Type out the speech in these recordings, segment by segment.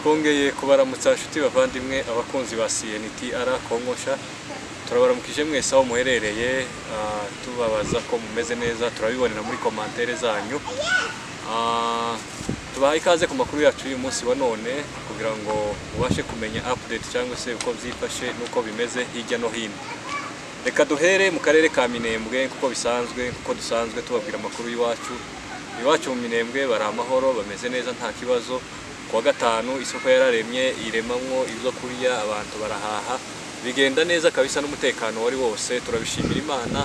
twongeye kubaramutsa nshuti bavandimwe abakunzi ba CNTR Kongosha. Turabaramukije mwese aho muherereye, tubabaza ko mumeze neza, turabibonera muri commentaire zanyu. Tubaha ikaze ku makuru yacu uyu munsi wa none kugira ngo ubashe kumenya update cyangwa se uko byifashe nuko bimeze hirya no hino. Reka duhere mu karere ka Minembwe kuko bisanzwe, kuko dusanzwe tubabwira amakuru iwacu mu Minembwe bari amahoro, bameze neza nta kibazo. Kuwa gatanu isoko yararemye, iremamwo ibyo kurya, abantu barahaha, bigenda neza kabisa n'umutekano wari wose. Turabishimira Imana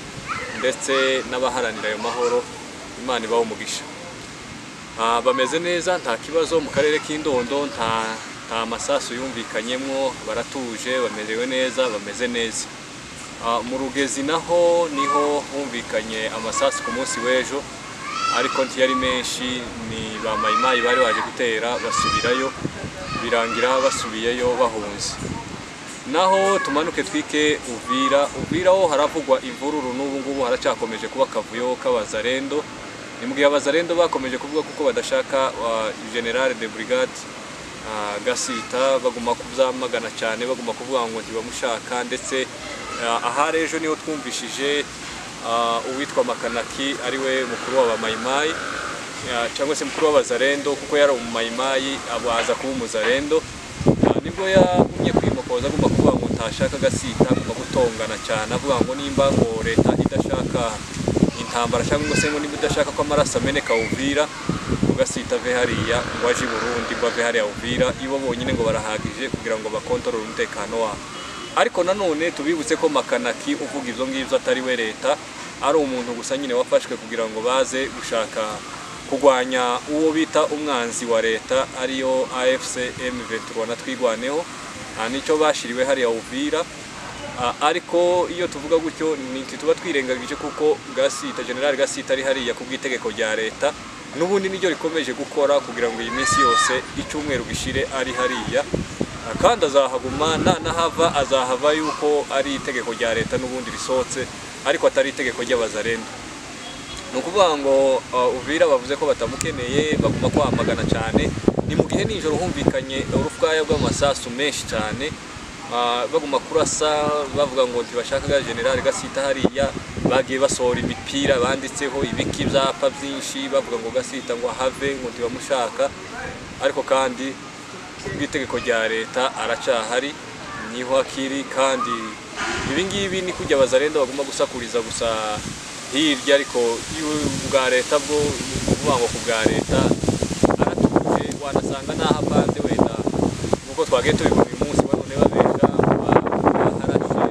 ndetse n'abaharanira ayo mahoro, Imana ibaho umugisha. Bameze neza nta kibazo mu karere k'Indondo, nta masasu yumvikanyemwo, baratuje, bamerewe neza, bameze neza. Mu Rugezi naho niho humvikanye amasasu ku munsi w'ejo, ariko ntiyari menshi, ni ba mayimayi bari baje gutera basubirayo, birangira basubiyeyo bahunze. Naho tumanuke twike Uvira ho haravugwa imvururu, n'ubu ngubu haracyakomeje kuba kavuyo k'abazarendo. Nimbwiye abazarendo bakomeje kuvuga kuko badashaka General de Brigade Gasita, baguma kubyamagana cyane, baguma kuvuga ngo ntibamushaka. Ndetse ahari ejo niho twumvishije uwitwa Makanaki ariwe mukuru wa Mayimayi, cyangwa se mukuru w'abazarendo, kuko yari umumayimayi abaza kuba umuzarendo. Nibwo yagumye kwimokoza, aguma kuvuga ngo ntashaka Gasita, aguma gutongana cyane, avuga ngo nimba ngo leta idashaka intambara cyangwa se ngo nimba idashaka ko amaraso ameneka Uvira, Gasita ave hariya ngo aje i Burundi, ngo ave hariya Uvira, ibo bonyine ngo barahagije kugira ngo bakontorore umutekano wabo. Ariko nanone tubibutse ko Makanaki uvuga ivyo ngivyo atari we leta, ari umuntu gusa nyine wafashwe kugira ngo baze gushaka kugwanya uwo bita umwanzi wa leta, ariyo AFC M23 na Twigwaneho. Nico bashiriwe hariya Uvira. Ariko iyo tuvuga gutyo tuba twirengagije kuko Gasita, General Gasita ari hariya kubw'itegeko rya leta, n'ubundi niryo rikomeje gukora kugira ngo iyi minsi yose icyumweru gishire ari hariya, kandi azahaguma, nahava azahava yuko ari itegeko rya leta n'ubundi risohotse, ariko atari itegeko ry'abazarendo. Nukuvuga ngo Uvira bavuze ko batamukeneye, baguma kwamagana cyane. Ni mu gihe nijoro humvikanye urufwaya bw'amasasu menshi cyane, baguma kurasa, bavuga ngo ntibashaka General Gasita hariya. Bagiye basohora imipira banditseho ibiki byapa byinshi, bavuga ngo Gasita ngo have, ngo ntibamushaka. Ariko kandi bw'itegeko rya leta aracyahari, niho akiri. Kandi ibi ngibi ni kujya abazarendo baguma gusakuriza gusa hirya, ariko bwa leta bwo kuvuga ngo ku bwa leta aratuje, wanasanga naho apande wenda nkuko twagiye tubibona uyu munsi none babesha baharashe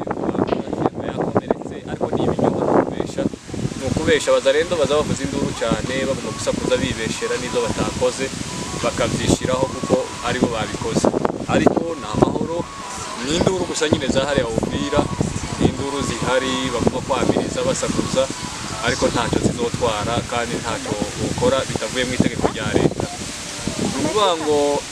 yakomeretse. Ariko ni ibinyoma kubesha, ni ukubesha. Abazarendo baza bavuza induru cyane, baguma gusakuza bibeshera n'ibyo batakoze bakabyishiraho kuko aribo babikoze. Ariko ni amahoro, ni induru gusa nyine zahariya Uvira, ni induru zihari, baguma kwamiriza basakuza, ariko ntacyo zizotwara kandi ntacyo ukora bitavuye mu itegeko rya leta. Nukuvuga ngo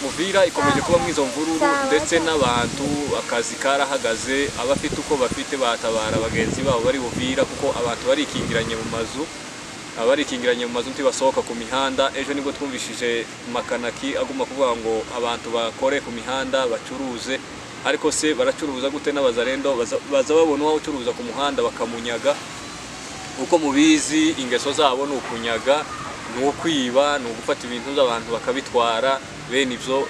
Uvira ikomeje kuba mwizo mvururu, ndetse n'abantu akazi karahagaze, abafite uko bafite batabara bagenzi babo bari Uvira, kuko abantu barikingiranye mu mazu ntibasohoka ku mihanda. Ejo nibwo twumvishije Makanaki aguma kuvuga ngo abantu bakore ku mihanda bacuruze, ariko se baracuruza gute? N'abazarendo baza babona uwo ucuruza ku muhanda bakamunyaga. Uko mubizi ingeso zabo ni ukunyaga, ni ukwiba, ni ugufata ibintu by'abantu bakabitwara, bene ibyo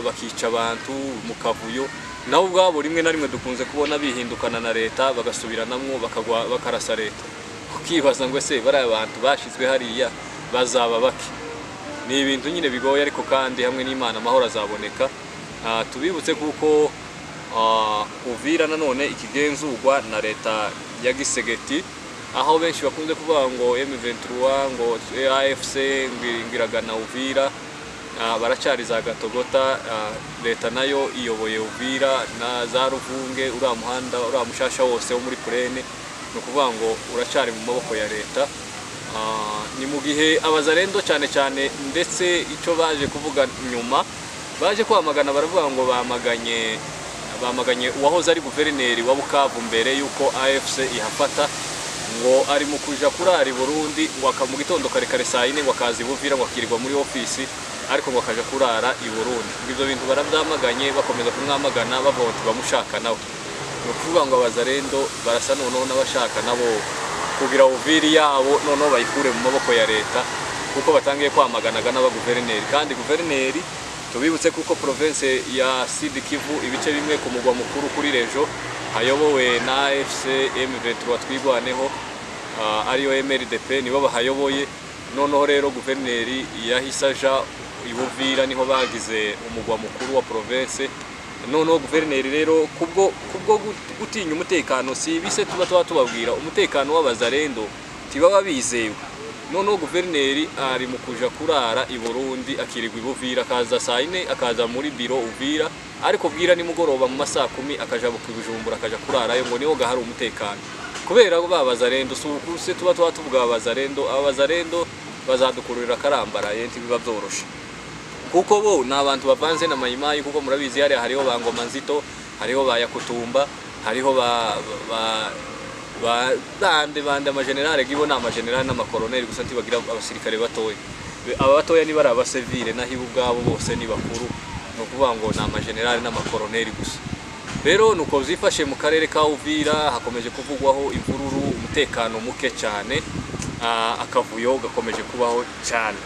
bakica abantu mu kavuyo. Naho ubwabo rimwe na rimwe dukunze kubona bihindukana na leta, bagasubiranamwo bakarasa leta. Ukibaza ngo se bari abantu bashizwe hariya bazaba baki? Ni ibintu nyine bigoye, ariko kandi hamwe n'Imana amahoro azaboneka. Tubibutse kuko Uvira nanone ikigenzurwa na leta ya Gisegeti, aho benshi bakunze kuvuga ngo M23 ngo AFC ngiragana Uvira, baracari za Gatogota. Leta nayo iyoboye Uvira na za Ruvunge, uriya muhanda uriya mushasha wose wo muri Purene, ni ukuvuga ngo uracari mu maboko ya leta. Ni mu gihe abazarendo cyane cyane, ndetse icyo baje kuvuga nyuma, baje kwamagana, baravuga ngo bamaganye uwahoze ari guverineri wa Bukavu mbere yuko AFC ihafata, ngo ari mu kuja kurara i Burundi, ngo mu gitondo kare saa 4 ngo akazi Buvira, ngo akirirwa muri ofisi, ariko ngo akaja kurara i Burundi. Ibyo bintu barabyamaganye bakomeza kumwamagana bavuga ati bamushaka nawe. No kuvuga ngo abazarendo barasa noneho n'abashaka nabo kugira Uvira yabo noneho bayikure mu maboko ya leta kuko batangiye kwamaganaga n'abaguverineri. Kandi guverineri tubibutse kuko province ya Sud Kivu ibice bimwe ku mugwa mukuru kuri Rejo hayobowe na AFC M23 twigwaneho ariyo MRDP nibo bahayoboye. Noneho rero guverineri yahisaja Uvira niho bagize umugwa mukuru wa province. Noneho guverineri rero kubwo gutinya umutekano si bise tuba tubabwira umutekano w'abazarendo tibaba bizewe. Noneho guverineri ari mu kuja kurara i Burundi akirigwa Uvira akaza saa 4 akaza muri biro Uvira ariko bwira ni mugoroba mu masaa 10 akaja Bujumbura akaja kurarayo ngo niho gahari umutekano kubera ko babazarendo se tuba tuvuga abazarendo bazadukururira karambaraye ntibiba byoroshe kuko bo n'abantu bavanze na mayimayi kuko murabizi hariho bangoma nzito hariho bayakutumba hariho bande amagenerale gibo n'amagenerale n'amakoroneri gusa ntibagira abasirikare batoya. Aba batoya ni bari abasivile naho ubwabo bose ni bakuru no kuvuga ngo n'amagenerale n'amakoroneri gusa. Rero nuko zifashe mu karere ka Uvira hakomeje kuvugwaho imvururu umutekano muke cyane akavuyo gakomeje kubaho cyane.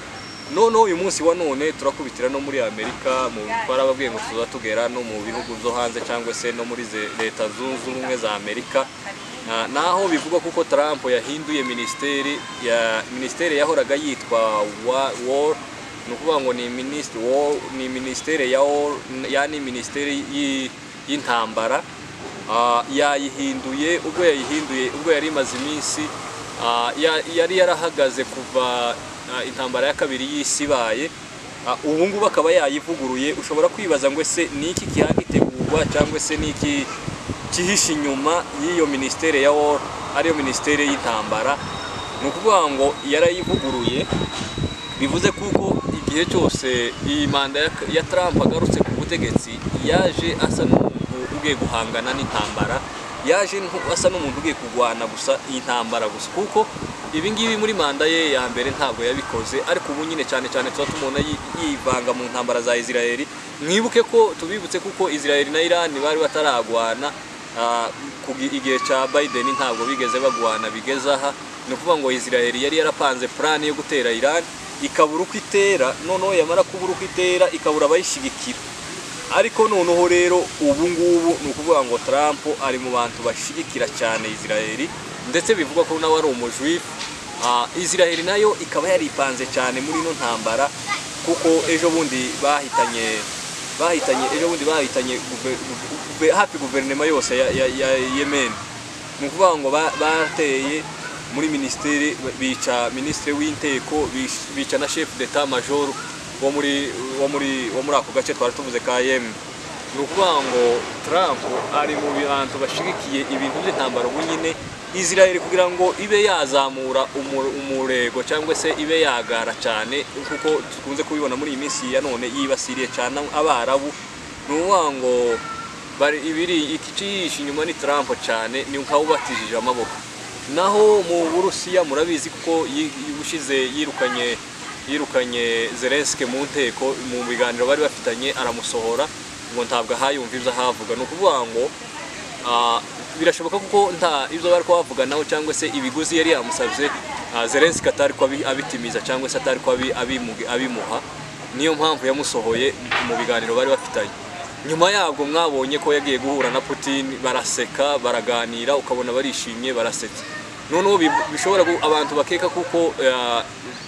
None uyu munsi wa none turakubitira no muri Amerika mu barababwiye ngo tuzatugera no mu bihugu byo hanze cyangwa se no muri leta zunze ubumwe za Amerika. Naho bivuga kuko Trump yahinduye ministeri yahoraga yitwa war no kuvuga ngo ni ministeri ya war yani ministeri y'intambara yayihinduye ubwo yari imaze iminsi yari yarahagaze kuva intambara ya kabiri y'isi baye ubu ngubu akaba yayivuguruye. Ushobora kwibaza ngo ese niki kihagitegurwa cyangwa se niki kihisha inyuma y'iyo ministeri ya war ariyo ministeri y'intambara. No kuvuga ngo yarayivuguruye bivuze kuko igihe cyose iyi manda ya Trump agarutse ku butegetsi yaje asa n'umuntu ugiye guhangana n'intambara, yaje asa n'umuntu ugiye kugwana gusa intambara gusa kuko ibingibi muri manda ye ya mbere ntabwo yabikoze. Ariko ubu nyine cyane tuba tumubona yivanga mu ntambara za Israel. Mwibuke ko tubibutse kuko Israel na Iran bari bataragwana igihe cya Biden ntabwo bigeze bagwana bigeze aha. No kuvuga ngo Israel yari yarapanze plan yo gutera Iran ikabura uko itera, noneho yamara kubura uko itera ikabura abayishigikira. Ariko noneho rero ubu ngubu ni ukuvuga ngo Trump ari mu bantu bashigikira cyane Israel ndetse bivuga ko nawe ari umujwifu. Israel nayo ikaba yaripanze cyane muri no ntambara kuko ejo bundi bahitanye hafi guverinoma yose ya Yemen. Ni ukuvuga ngo bateye muri ministeri bica ministre w'inteko bica na chef d'état major wo muri ako gace twari tuvuze ka Yemen. Ni ukuvuga ngo Trump ari mu bantu bashigikiye ibintu by'intambara ubu nyine Israel kugira ngo ibe yazamura umurego cyangwa se ibe yagara cyane kuko tukunze kubibona muri iyi minsi ya none yibasiriye cyane abarabu. Ni ukuvuga ngo bari ibiri ikicisha inyuma ni Trump cyane ni ukawubatijije amaboko. Naho mu Burusiya murabizi kuko yibushize yirukanye Zelensky mu nteko mu biganiro bari bafitanye aramusohora ngo ntabwo ahayumva ibyo ahavuga. Ni ukuvuga ngo birashoboka kuko nta ibyo bari kubavuga naho cyangwa se ibiguzi yari yamusabye Zelensky atari ko abitimiza cyangwa se atari ko abimuha. Niyo mpamvu yamusohoye mu biganiro bari bafitanye. Nyuma yabwo mwabonye ko yagiye guhura na Putin baraseka baraganira ukabona barishimye barasetse. Noneho bishobora abantu bakeka kuko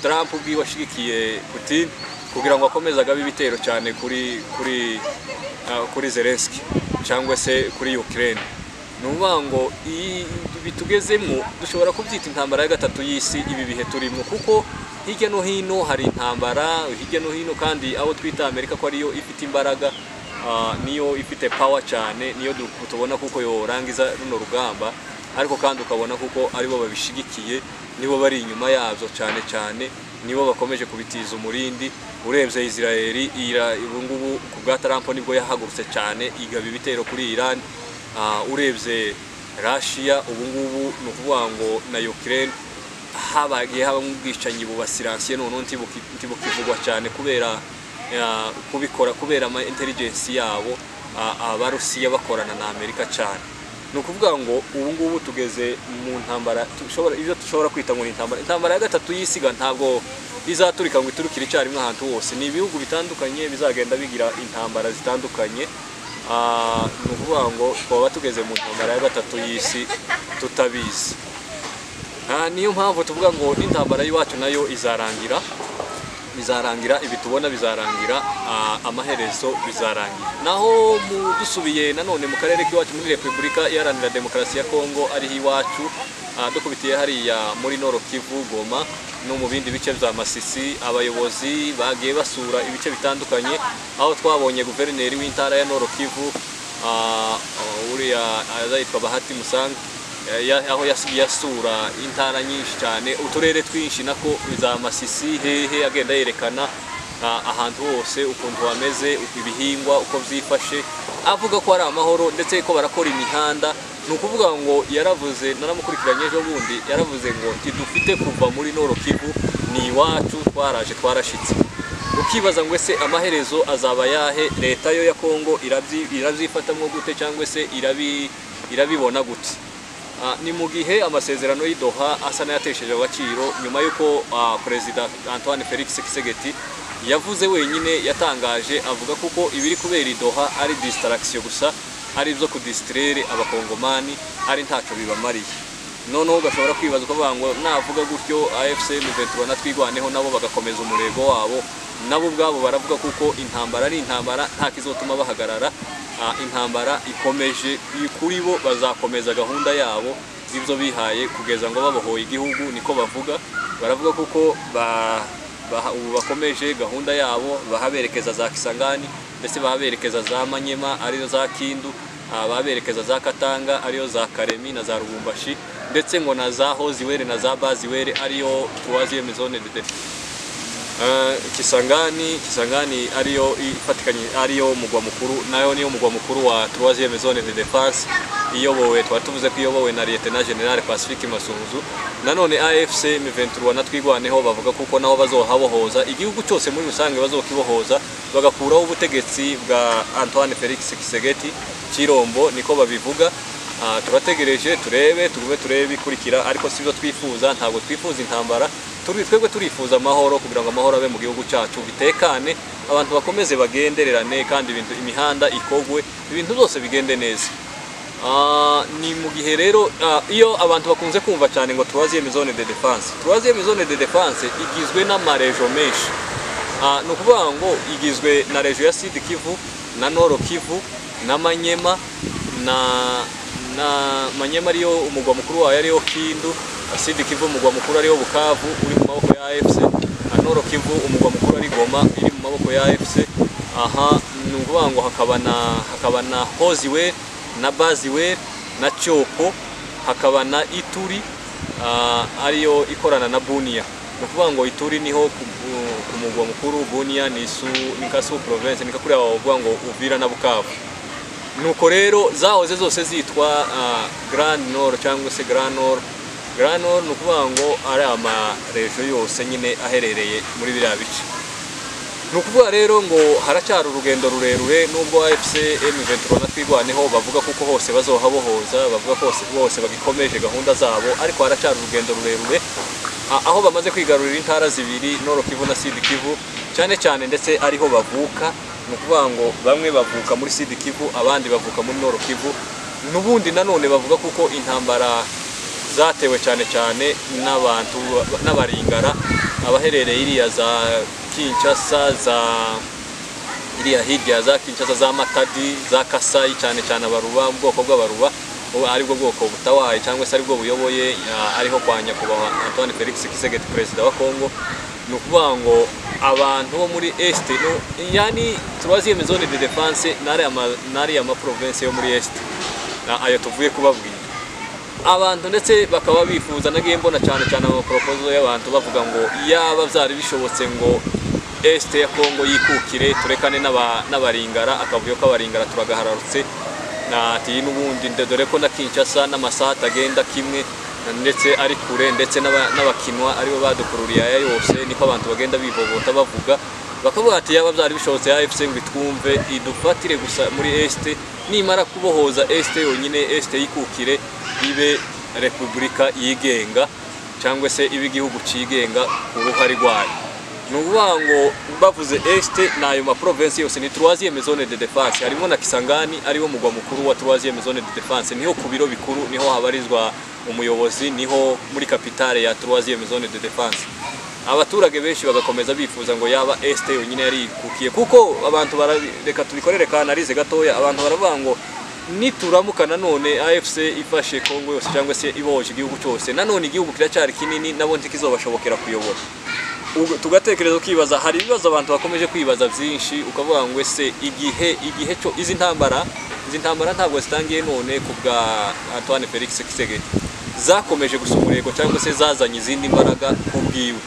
Trump bwibashigikiye Putin kugira ngo akomezaga ibitero cyane kuri Zelensky cyangwa se kuri Ukraine. Nuvuga ngo bitugezemo dushobora kubyita intambara ya gatatu y'isi ibi bihe turimo kuko hirya no hino hari intambara hirya no hino kandi abo twita Amerika ko ariyo ifite imbaraga niyo ifite power cyane niyo tubona kuko yorangiza runo rugamba. Ariko kandi ukabona kuko aribo babishigikiye nibo bari inyuma yabyo cyane nibo bakomeje kubitiza umurindi. Urebye Israel ubu ngubu ku bwa Trump nibwo yahagurutse cyane igaba ibitero kuri Iran. Urebye Russia ubu ngubu no kuvuga ngo na Ukraine habagiye haba ubwicanyi bubasiransiye none ntibukivugwa cyane kubera kubikora kubera ama intelligence yabo abarusiya bakorana na Amerika cyane. Ni ukuvuga ngo ubu ngubu tugeze mu ntambara dushobora kwita ngo intambara ya gatatu y'isiga ntabwo izaturika ngo iturukire icyarimwe ahantu hose. Ni ibihugu bitandukanye bizagenda bigira intambara zitandukanye. Ni ukuvuga ngo twaba tugeze mu ntambara ya gatatu y'isi tutabizi. Niyo mpamvu tuvuga ngo n'intambara y'iwacu nayo bizarangira ibi tubona bizarangira, amaherezo bizarangira. Naho dusubiye nanone mu karere k'iwacu muri Repubulika Iharanira Demokarasi ya Kongo ariho iwacu, dukubitiye hariya muri Nord Kivu, Goma no mu bindi bice bya Masisi, abayobozi bagiye basura ibice bitandukanye, aho twabonye guverineri w'intara ya Nord Kivu uriya azitwa Bahati Musanga, aho yasura intara nyinshi cyane, uturere twinshi nako za Masisi hehe, agenda yerekana ahantu hose ukuntu hameze, ibihingwa uko byifashe, avuga ko ari amahoro ndetse ko barakora imihanda. Ni ukuvuga ngo yaravuze, naramukurikiranye ejo bundi, yaravuze ngo tidufite kuva muri Nord Kivu, ni iwacu twaraje twarashitse. Ukibaza ngo ese amaherezo azaba yahe? Leta yo ya Kongo iravyifatamwo gute cyangwa se irabibona gute? Ni mu gihe amasezerano y'Idoha asa n'ayatesheje agaciro nyuma y'uko Perezida Antoine Felix Tshisekedi yavuze wenyine, yatangaje avuga kuko ibiri kubera Idoha ari distraction gusa, ari byo kudistraire abakongomani, ari ntaco bibamariye. Noneho ugashobora kwibaza ko ngo navuga gutyo AFC M23 na twigwaneho nabo bagakomeza umurego wabo, nabo ubwabo baravuga kuko intambara ari intambara, nta kizotuma bahagarara. Intambara ikomeje kuri bo, bazakomeza gahunda yabo ibyo bihaye kugeza ngo babohoye igihugu, niko bavuga. Baravuga kuko bakomeje gahunda yabo, bahaberekeza za Kisangani ndetse bahaberekeza za Manyema ariyo za Kindu, bahaberekeza za Katanga ariyo za Karemi na za Rubumbashi, ndetse ngo na za Hoziwere na za Baziwere ariyo 3e zone de défense. Kisangani ariyo ifatikanye, ariyo mugwa mukuru, nayo niyo mugwa mukuru wa 3e zone de défense, iyobowe twatuvuze ko iyobowe na Lieutenant General Pacifique Masunzu. Nanone AFC M23 na twigwaneho bavuga kuko naho bazohabohoza igihugu cyose muri rusange, bazokibohoza bagakuraho ubutegetsi bwa Antoine Felix Tshisekedi Chirombo, niko babivuga. Turategereje turebe bikurikira, ariko sibyo twifuza. Ntabwo twifuza intambara, twebwe turifuza amahoro, kugira ngo amahoro abe mu gihugu cyacu, bitekane, abantu bakomeze bagendererane, kandi imihanda ikogwe, ibintu byose bigende neza. Ni mu gihe rero iyo abantu bakunze kumva cyane ngo 3e zone de défense, 3e zone de défense igizwe n'amarejo menshi. Ni ukuvuga ngo igizwe na rejo ya Sud Kivu na Nord Kivu na Manyema, na Manyema ariyo umugwa mukuru wayo ariyo Kindu, Sud Kivu umugwa mukuru ariyo Bukavu uri mu maboko ya AFC, Nord Kivu umugwa mukuru ari Goma iri mu maboko ya AFC. Ni ukuvuga ngo hakaba na Hoziwere na Baziwere na Chopo, hakaba na Ituri ariyo ikorana na Bunia. Ni ukuvuga ngo Ituri niho ku mugwa mukuru, Bunia ni Kasu province, ni kakuri abavuga ngo Uvira na Bukavu. Nuko rero zahoze zose zitwa Grand Nord cyangwa se Grand Nord. Grand Nord ni ukuvuga ngo ari amarejo yose nyine aherereye muri biriya bice. Ni ukuvuga rero ngo haracyari urugendo rurerure, nubwo AFC M23 na twigwaneho bavuga kuko hose bazohabohoza, bavuga ko bose bagikomeje gahunda zabo, ariko haracyari urugendo rurerure, aho bamaze kwigarurira intara zibiri, Nord Kivu na Sud Kivu cyane cyane, ndetse ariho bavuka. Ni ukuvuga ngo bamwe bavuka muri Sud Kivu, abandi bavuka muri Nord Kivu. Nubundi nanone bavuga kuko intambara zatewe cyane cyane n'abantu n'abaringara, abaherereye iriya za Kinshasa, za iriya hirya za Kinshasa, za Matadi, za Kasai, cyane cyane abaruba, ubwoko bw'abaruba ari bwo bwoko butawaye cyangwa se ari bwo buyoboye ariho kwa nyakubahwa Antoine Felix Tshisekedi, perezida wa Kongo. Ni ukuvuga ngo abantu bo muri Est, yani 3e zone de défense nari ama province yo muri Est, ayo tuvuye kubabwira abantu, ndetse bakaba bifuza, nagiye mbona cyane cyane ama proposal y'abantu bavuga ngo yaba byari bishobotse ngo Est ya Kongo yikukire, turekane n'abaringara, akavuyo ko abaringara turagahararutse, ati n'ubundi dore ko na Kinshasa n'amasaha atagenda kimwe, ndetse ari kure, ndetse n'abakinwa aribo badukururiye aya yose, niko abantu bagenda bivovota bavuga. bakavuga ati yaba byari bishobotse AFC ngo itwumve idufatire gusa muri Est, nimara kubohoza Est yonyine, Est yikukire ibe repubulika yigenga cyangwa se ibe igihugu cigenga ku ruhari rwayo. Nukuvuga ngo bavuze Est nayo ma province yose ni 3e zone de défense, harimo na Kisangani ariwo mugwa mukuru wa 3e zone de défense, niho ku biro bikuru, niho habarizwa umuyobozi, niho muri capitale ya 3e zone de défense. Abaturage benshi bagakomeza bifuza ngo yaba Est yonyine yari kukiye, kuko abantu bareka tubikorere ka analize gatoya. Abantu baravuga ngo nituramuka nanone AFC ifashe Kongo yose cyangwa se iboje igihugu cyose, nanone igihugu kiracyari kinini, nabo ntikizobashobokera kuyobora. Tugatekereza ukibaza, hari ibibazo abantu bakomeje kwibaza byinshi, ukavuga ngo ese igihe cyo izi ntambara ntabwo zitangiye none ku bwa Antoine Felix Tshisekedi, zakomeje gusumurego cyangwa se zazanye izindi mbaraga kubwiwe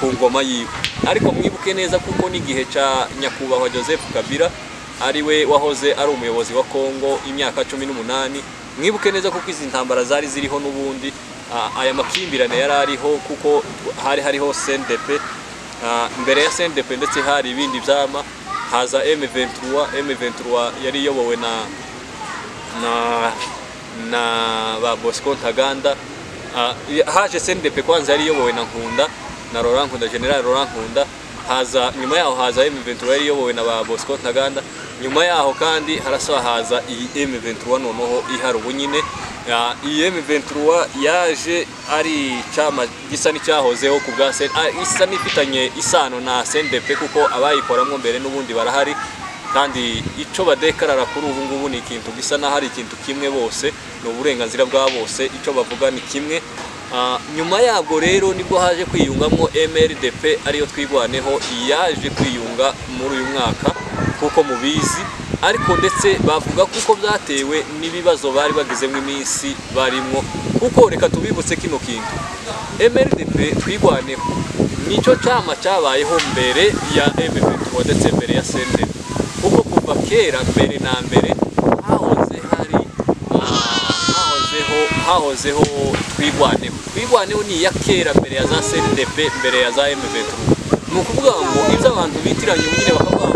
ku ngoma yiwe. Ariko mwibuke neza kuko n'igihe ca nyakubahwa Joseph Kabila ariwe wahoze ari umuyobozi wa Kongo imyaka 18, mwibuke neza kuko izi ntambara zari ziriho n'ubundi aya makimbirane yari ariho, kuko hariho CNDP, mbere ya CNDP ndetse hari ibindi byama, haza M23 yari yobowe na ba Bosco Ntaganda, haje CNDP kwanza yari yobowe na Nkunda na Laurent Nkunda, General Laurent Nkunda, haza nyuma yaho haza M23 yari yobowe na ba Bosco Ntaganda, nyuma yaho kandi harasaba haza iyi M23 noneho ihari ubu nyine. Iyi M23 yaje ari cyama gisa n'icyahozeho ku bwa isa n'ifitanye isano na CNDP, kuko abayikoramwe mbere n'ubundi barahari, kandi ico badekarara kuri ubu ngubu ni ikintu gisa na hari ikintu kimwe, bose no burenganzira bwa bose, ico bavuga ni kimwe. Nyuma yabwo rero nibwo haje kwiyungamo MRDP ariyo twigwaneho, yaje kwiyunga muri uyu mwaka kuko mubizi, ariko ndetse bavuga kuko byatewe n'ibibazo bari bagezemo iminsi barimo, kuko reka tubibutse kino kintu MRDP twigwaneho nico cyama cyabayeho mbere ya M23 ndetse mbere ya CNDP, kuko kuva kera mbere na mbere hahozeho twigwaneho ni ya kera mbere ya za CNDP, mbere ya za M23. Nukuvuga ngo ibyo abantu bitiranye nyine bakavuga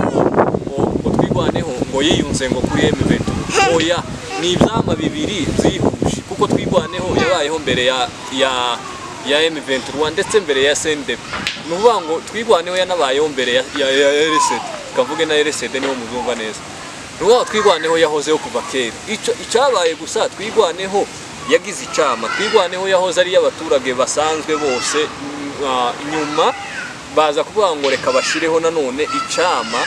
ngo twigwaneho ngo yiyunze ngo kuri M23, oya ni ibyama bibiri byihuje, kuko twigwaneho yabayeho mbere ya M23 ndetse mbere ya CNDP. Nukuvuga ngo twigwaneho yanabayeho mbere ya RCD, kavuge na RCD niho muzumva neza. Nukuvuga twigwaneho yahozeho kuva kera, icyabaye gusa twigwaneho yagize icama, twigwaneho yahoze ari y'abaturage basanzwe bose, nyuma baza kuvuga ngo reka bashireho nanone icama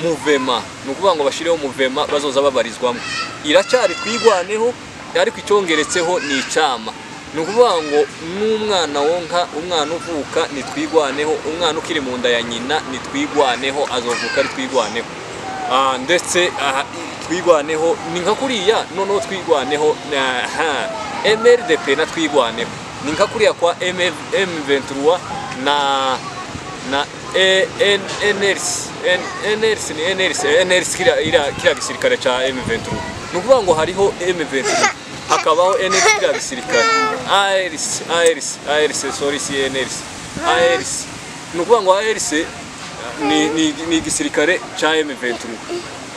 muvema, nukuvuga ngo bashireho muvema bazoza babarizwamo. Iracyari twigwaneho ariko icyongeretseho ni icama, nukuvuga ngo n'umwana wonka, umwana uvuka ni twigwaneho, umwana ukiri mu nda ya nyina ni twigwaneho, azovuka ari twigwaneho. Ndetse twigwaneho ni nka kuriya noneho twigwaneho MRDP na twigwaneho ni nka kuriya kwa M23 na NRC kiriya gisirikare cha M23. Nukuvuga ngo hariho M23 hakabaho NRC kiriya gisirikare, ARC sorry CNRC ARC. Nukuvuga ngo ARC ni igisirikare cha M23,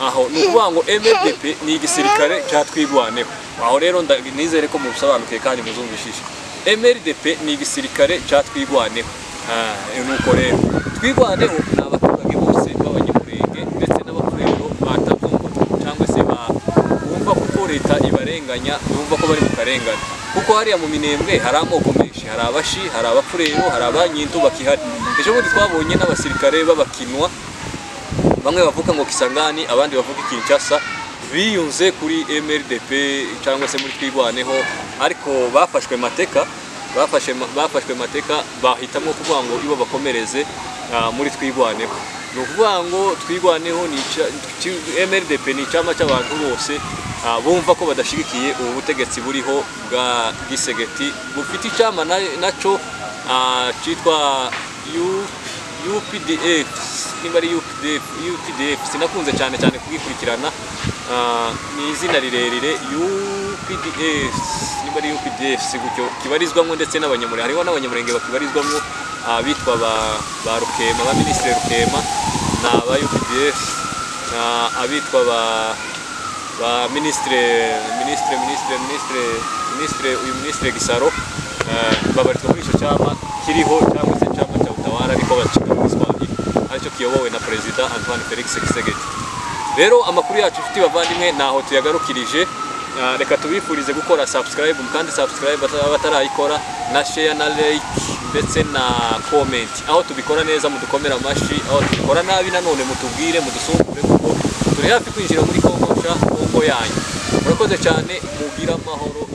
aho nukuvuga ngo MRDP ni igisirikare cha twigwaneho. Aho rero nizere ko mubisobanukiye kandi muzumvishije. MRDP ni igisirikare cha twigwaneho. Nuko rero twigwaneho n'abaturage bose b'abanyamurenge ndetse n'abapfurero batabyumva cyangwa se bumva kuko leta ibarenganya, bumva ko bari mu karengane, kuko hariya mu Minembwe hari amoko menshi, hari abashi, hari abapfurero, hari abanyintu bakihari. Ejo bundi twabonye n'abasirikare b'abakinwa, bamwe bavuga ngo Kisangani, abandi bavuga Kinshasa, biyunze kuri MRDP cyangwa se muri twigwaneho, ariko bafashwe mateka bahitamo kuvuga ngo ibo bakomereze muri twigwaneho. Nukuvuga ngo twigwaneho ni MRDP ni cyama cy'abantu bose bumva ko badashigikiye ubu butegetsi buriho bwa Gisegeti, bufite icyama naco cyitwa UPDF, nimba ari UPDF sinakunze cyane kugikurikirana, ni izina rirerire UPDF, nimba ari UPDF gutyo kibarizwamo, ndetse n'abanyamurenge, hariho n'abanyamurenge bakibarizwamo bitwa ba Rukema, ba Ministre Rukema, na ba UPDF na abitwa ba ministre Gisaro babarizwa muri ico cyama kiriho cyangwa se cyama cya utawala ariko bacika mu Kiswahili aricyo kiyobowe na President Antoine Felix Tshisekedi. Rero amakuru yacu ufite bavandimwe naho tuyagarukirije. Reka tubifurize gukora subscribe mukandi subscribe batarayikora na share na like ndetse na comment. Aho tubikora neza mudukomera amashi, aho tubikora nabi nanone mutubwire mudusukure kuko turi hafi kwinjira muri Kongo yanyu. Murakoze cyane mugira amahoro.